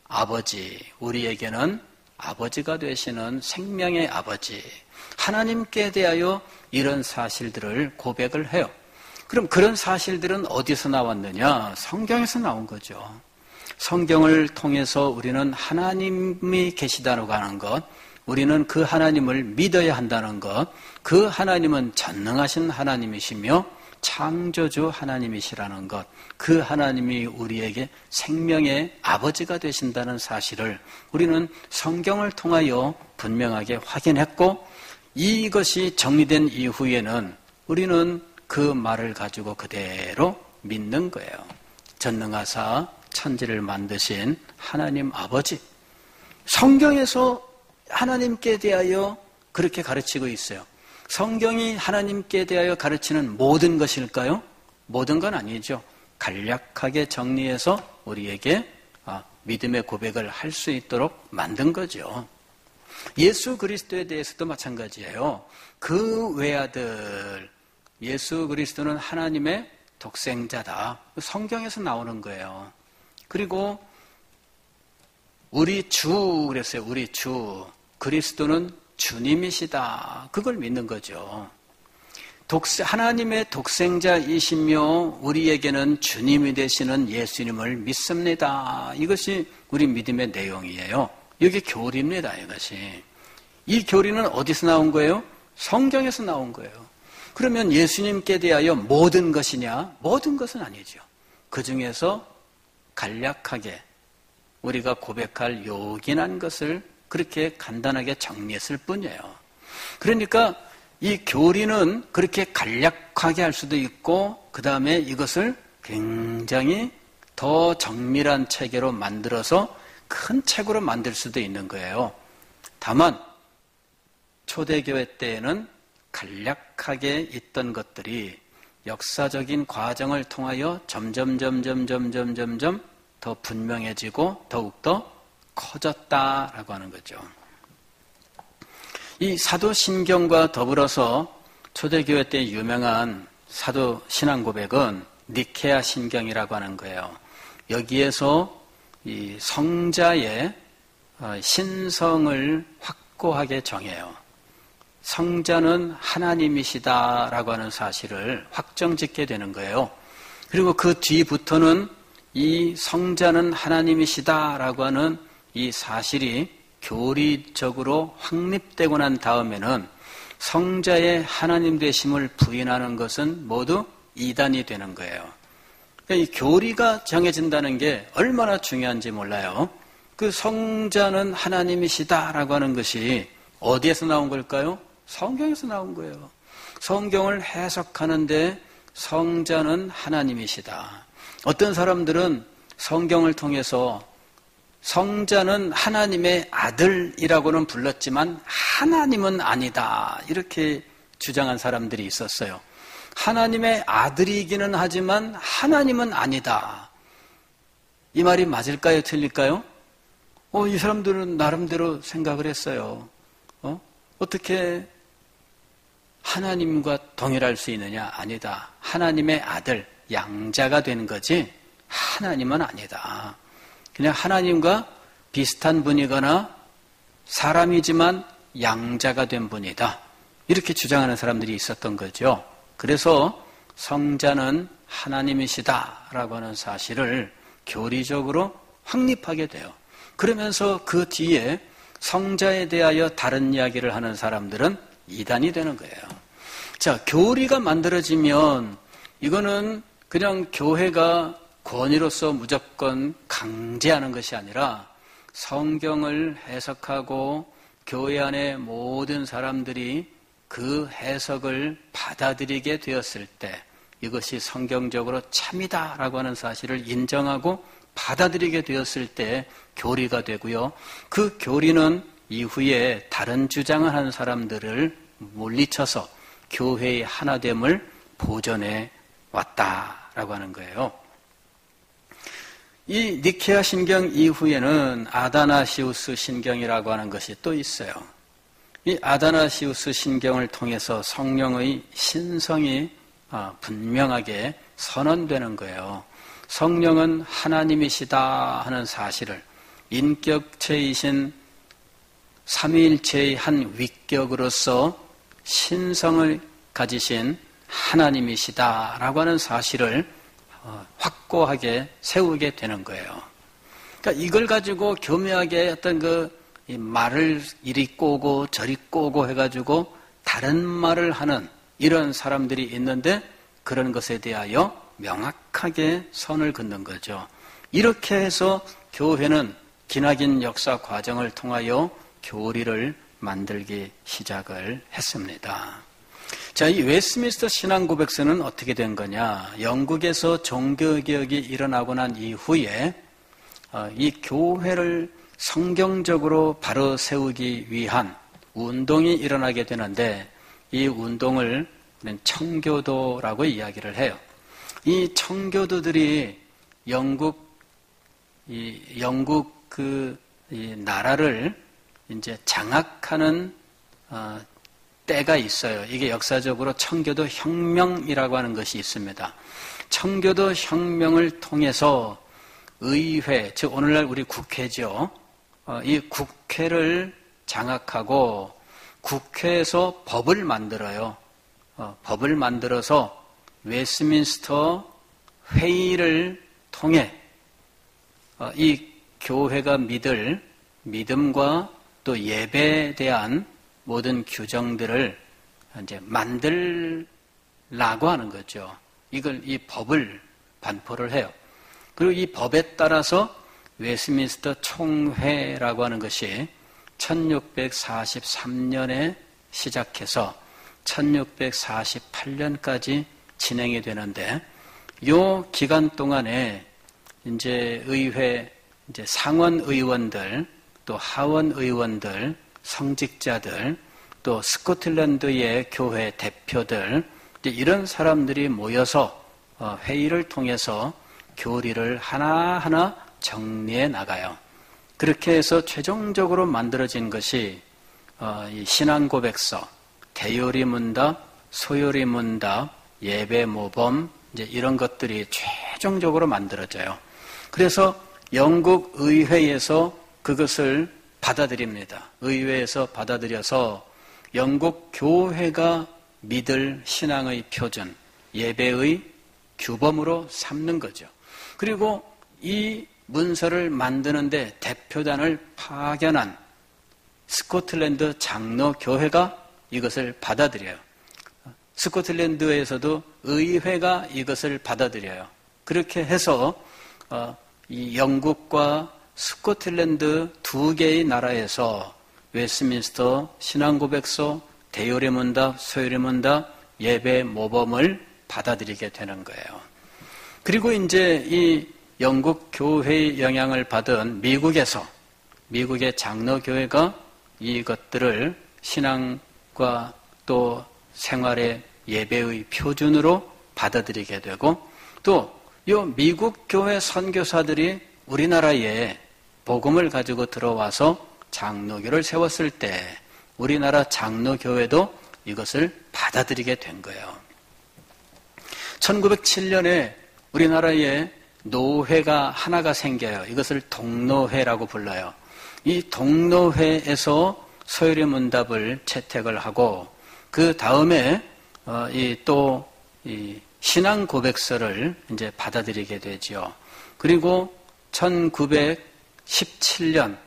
아버지, 우리에게는 아버지가 되시는 생명의 아버지, 하나님께 대하여 이런 사실들을 고백을 해요. 그럼 그런 사실들은 어디서 나왔느냐? 성경에서 나온 거죠. 성경을 통해서 우리는 하나님이 계시다고 하는 것, 우리는 그 하나님을 믿어야 한다는 것, 그 하나님은 전능하신 하나님이시며 창조주 하나님이시라는 것, 그 하나님이 우리에게 생명의 아버지가 되신다는 사실을 우리는 성경을 통하여 분명하게 확인했고, 이것이 정리된 이후에는 우리는 그 말을 가지고 그대로 믿는 거예요. 전능하사 천지를 만드신 하나님 아버지. 성경에서 하나님께 대하여 그렇게 가르치고 있어요. 성경이 하나님께 대하여 가르치는 모든 것일까요? 모든 건 아니죠. 간략하게 정리해서 우리에게 믿음의 고백을 할 수 있도록 만든 거죠. 예수 그리스도에 대해서도 마찬가지예요. 그 외아들, 예수 그리스도는 하나님의 독생자다. 성경에서 나오는 거예요. 그리고 우리 주 그랬어요. 우리 주. 그리스도는 주님이시다. 그걸 믿는 거죠. 하나님의 독생자이시며 우리에게는 주님이 되시는 예수님을 믿습니다. 이것이 우리 믿음의 내용이에요. 이게 교리입니다. 이것이. 이 교리는 어디서 나온 거예요? 성경에서 나온 거예요. 그러면 예수님께 대하여 모든 것이냐? 모든 것은 아니죠. 그 중에서 간략하게 우리가 고백할 요긴한 것을 그렇게 간단하게 정리했을 뿐이에요. 그러니까 이 교리는 그렇게 간략하게 할 수도 있고 그 다음에 이것을 굉장히 더 정밀한 체계로 만들어서 큰 책으로 만들 수도 있는 거예요. 다만 초대교회 때에는 간략하게 있던 것들이 역사적인 과정을 통하여 점점 더 분명해지고 더욱더 커졌다라고 하는 거죠. 이 사도신경과 더불어서 초대교회 때 유명한 사도 신앙 고백은 니케아 신경이라고 하는 거예요. 여기에서 이 성자의 신성을 확고하게 정해요. 성자는 하나님이시다라고 하는 사실을 확정짓게 되는 거예요. 그리고 그 뒤부터는 이 성자는 하나님이시다라고 하는 이 사실이 교리적으로 확립되고 난 다음에는 성자의 하나님 되심을 부인하는 것은 모두 이단이 되는 거예요. 그러니까 이 교리가 정해진다는 게 얼마나 중요한지 몰라요. 그 성자는 하나님이시다라고 하는 것이 어디에서 나온 걸까요? 성경에서 나온 거예요. 성경을 해석하는데 성자는 하나님이시다. 어떤 사람들은 성경을 통해서 성자는 하나님의 아들이라고는 불렀지만 하나님은 아니다. 이렇게 주장한 사람들이 있었어요. 하나님의 아들이기는 하지만 하나님은 아니다. 이 말이 맞을까요? 틀릴까요? 이 사람들은 나름대로 생각을 했어요. 어떻게 하나님과 동일할 수 있느냐? 아니다. 하나님의 아들, 양자가 되는 거지 하나님은 아니다. 그냥 하나님과 비슷한 분이거나 사람이지만 양자가 된 분이다. 이렇게 주장하는 사람들이 있었던 거죠. 그래서 성자는 하나님이시다라고 하는 사실을 교리적으로 확립하게 돼요. 그러면서 그 뒤에 성자에 대하여 다른 이야기를 하는 사람들은 이단이 되는 거예요. 자, 교리가 만들어지면 이거는 그냥 교회가 권위로서 무조건 강제하는 것이 아니라 성경을 해석하고 교회 안에 모든 사람들이 그 해석을 받아들이게 되었을 때 이것이 성경적으로 참이다라고 하는 사실을 인정하고 받아들이게 되었을 때 교리가 되고요. 그 교리는 이후에 다른 주장을 하는 사람들을 물리쳐서 교회의 하나됨을 보존해 왔다라고 하는 거예요. 이 니케아 신경 이후에는 아다나시우스 신경이라고 하는 것이 또 있어요. 이 아다나시우스 신경을 통해서 성령의 신성이 분명하게 선언되는 거예요. 성령은 하나님이시다 하는 사실을 인격체이신 삼위일체의 한 위격으로서 신성을 가지신 하나님이시다라고 하는 사실을 확고하게 세우게 되는 거예요. 그러니까 이걸 가지고 교묘하게 어떤 말을 이리 꼬고 저리 꼬고 해가지고 다른 말을 하는 이런 사람들이 있는데 그런 것에 대하여 명확하게 선을 긋는 거죠. 이렇게 해서 교회는 기나긴 역사 과정을 통하여 교리를 만들기 시작을 했습니다. 자, 이 웨스트민스터 신앙고백서는 어떻게 된 거냐? 영국에서 종교개혁이 일어나고 난 이후에 이 교회를 성경적으로 바로 세우기 위한 운동이 일어나게 되는데 이 운동을 청교도라고 이야기를 해요. 이 청교도들이 영국 이 나라를 이제 장악하는 때가 있어요. 이게 역사적으로 청교도 혁명이라고 하는 것이 있습니다. 청교도 혁명을 통해서 의회, 즉 오늘날 우리 국회죠. 이 국회를 장악하고 국회에서 법을 만들어요. 법을 만들어서 웨스민스터 회의를 통해 이 교회가 믿을 믿음과 또 예배에 대한 모든 규정들을 이제 만들라고 하는 거죠. 이 법을 반포를 해요. 그리고 이 법에 따라서 웨스민스터 총회라고 하는 것이 1643년에 시작해서 1648년까지 진행이 되는데, 이 기간 동안에 이제 의회, 이제 상원 의원들, 또 하원 의원들, 성직자들, 또 스코틀랜드의 교회 대표들, 이런 사람들이 모여서 회의를 통해서 교리를 하나하나 정리해 나가요. 그렇게 해서 최종적으로 만들어진 것이 이 신앙고백서, 대요리문답, 소요리문답, 예배모범, 이제 이런 것들이 최종적으로 만들어져요. 그래서 영국 의회에서 그것을 받아들입니다. 의회에서 받아들여서 영국 교회가 믿을 신앙의 표준, 예배의 규범으로 삼는 거죠. 그리고 이 문서를 만드는데 대표단을 파견한 스코틀랜드 장로교회가 이것을 받아들여요. 스코틀랜드에서도 의회가 이것을 받아들여요. 그렇게 해서 이 영국과 스코틀랜드 두 개의 나라에서 웨스민스터 신앙고백서, 대요리문답, 소요리문답, 예배 모범을 받아들이게 되는 거예요. 그리고 이제 이 영국 교회의 영향을 받은 미국의 장로교회가 이것들을 신앙과 또 생활의 예배의 표준으로 받아들이게 되고, 또 이 미국 교회 선교사들이 우리나라에 복음을 가지고 들어와서 장로교를 세웠을 때 우리나라 장로교회도 이것을 받아들이게 된 거예요. 1907년에 우리나라에 노회가 하나가 생겨요. 이것을 동노회라고 불러요. 이 동노회에서 소요리문답을 채택을 하고, 그 다음에 이 신앙고백서를 이제 받아들이게 되죠. 그리고 1917년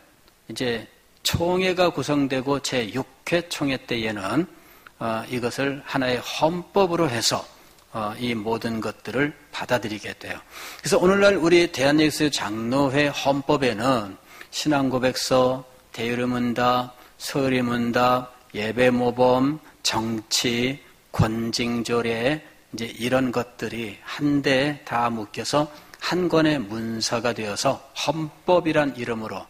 이제 총회가 구성되고 제6회 총회 때에는 이것을 하나의 헌법으로 해서 이 모든 것들을 받아들이게 돼요. 그래서 오늘날 우리 대한예수 장로회 헌법에는 신앙고백서, 대요리문답, 소요리문답, 예배모범, 정치, 권징조례, 이제 이런 것들이 한데 다 묶여서 한 권의 문서가 되어서 헌법이란 이름으로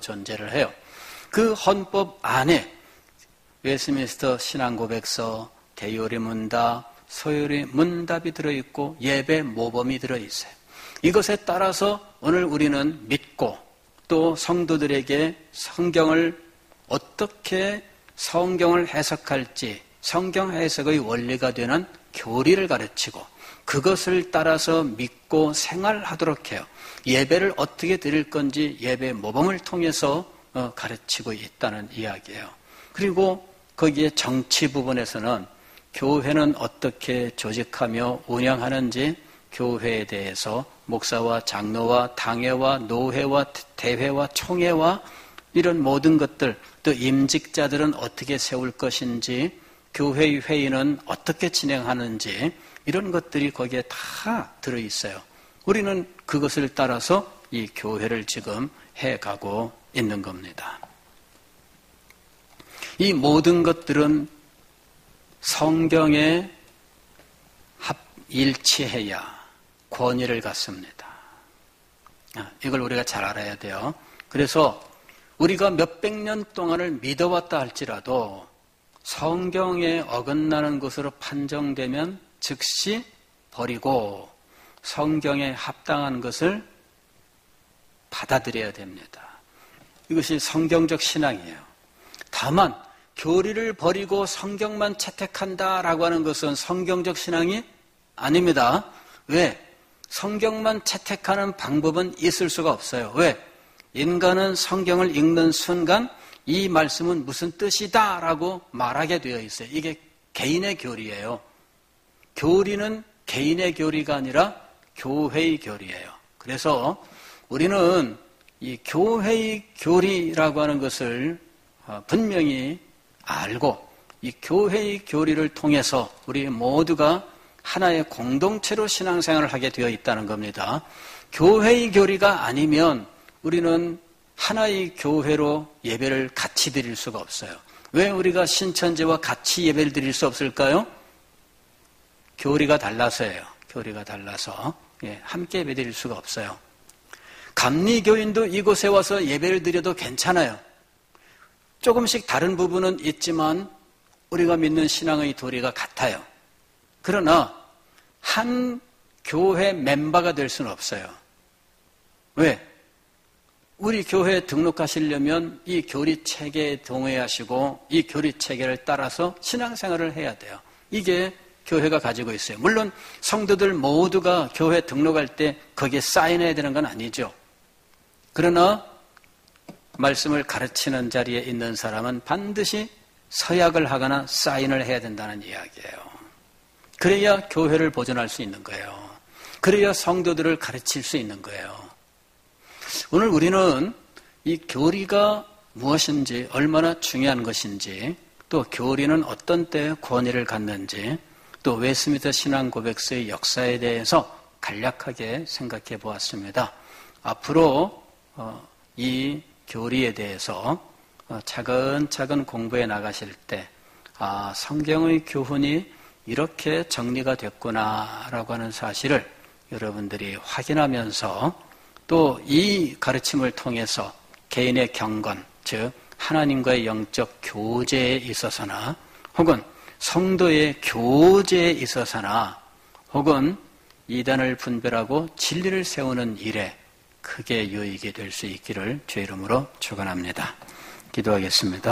존재를 해요. 그 헌법 안에 웨스민스터 신앙고백서, 대요리문답, 소요리문답이 들어있고 예배 모범이 들어있어요. 이것에 따라서 오늘 우리는 믿고 또 성도들에게 어떻게 성경을 해석할지, 성경 해석의 원리가 되는 교리를 가르치고 그것을 따라서 믿고 생활하도록 해요. 예배를 어떻게 드릴 건지 예배 모범을 통해서 가르치고 있다는 이야기예요. 그리고 거기에 정치 부분에서는 교회는 어떻게 조직하며 운영하는지 교회에 대해서 목사와 장로와 당회와 노회와 대회와 총회와 이런 모든 것들, 또 임직자들은 어떻게 세울 것인지, 교회의 회의는 어떻게 진행하는지, 이런 것들이 거기에 다 들어있어요. 우리는 그것을 따라서 이 교회를 지금 해가고 있는 겁니다. 이 모든 것들은 성경에 일치해야 권위를 갖습니다. 이걸 우리가 잘 알아야 돼요. 그래서 우리가 몇백 년 동안을 믿어왔다 할지라도 성경에 어긋나는 것으로 판정되면 즉시 버리고 성경에 합당한 것을 받아들여야 됩니다. 이것이 성경적 신앙이에요. 다만 교리를 버리고 성경만 채택한다라고 하는 것은 성경적 신앙이 아닙니다. 왜? 성경만 채택하는 방법은 있을 수가 없어요. 왜? 인간은 성경을 읽는 순간 이 말씀은 무슨 뜻이다 라고 말하게 되어 있어요. 이게 개인의 교리예요. 교리는 개인의 교리가 아니라 교회의 교리예요. 그래서 우리는 이 교회의 교리라고 하는 것을 분명히 알고 이 교회의 교리를 통해서 우리 모두가 하나의 공동체로 신앙생활을 하게 되어 있다는 겁니다. 교회의 교리가 아니면 우리는 하나의 교회로 예배를 같이 드릴 수가 없어요. 왜 우리가 신천지와 같이 예배를 드릴 수 없을까요? 교리가 달라서예요. 교리가 달라서 함께 예배 드릴 수가 없어요. 감리교인도 이곳에 와서 예배를 드려도 괜찮아요. 조금씩 다른 부분은 있지만 우리가 믿는 신앙의 도리가 같아요. 그러나 한 교회 멤버가 될 수는 없어요. 왜? 우리 교회에 등록하시려면 이 교리 체계에 동의하시고 이 교리 체계를 따라서 신앙생활을 해야 돼요. 이게 교회가 가지고 있어요. 물론 성도들 모두가 교회 등록할 때 거기에 사인해야 되는 건 아니죠. 그러나 말씀을 가르치는 자리에 있는 사람은 반드시 서약을 하거나 사인을 해야 된다는 이야기예요. 그래야 교회를 보존할 수 있는 거예요. 그래야 성도들을 가르칠 수 있는 거예요. 오늘 우리는 이 교리가 무엇인지, 얼마나 중요한 것인지, 또 교리는 어떤 때에 권위를 갖는지, 또 웨스트민스터 신앙고백서의 역사에 대해서 간략하게 생각해 보았습니다. 앞으로 이 교리에 대해서 차근차근 공부해 나가실 때 성경의 교훈이 이렇게 정리가 됐구나라고 하는 사실을 여러분들이 확인하면서 또 이 가르침을 통해서 개인의 경건, 즉 하나님과의 영적 교제에 있어서나 혹은 성도의 교제에 있어서나 혹은 이단을 분별하고 진리를 세우는 일에 크게 유익이 될 수 있기를 주의 이름으로 축원합니다. 기도하겠습니다.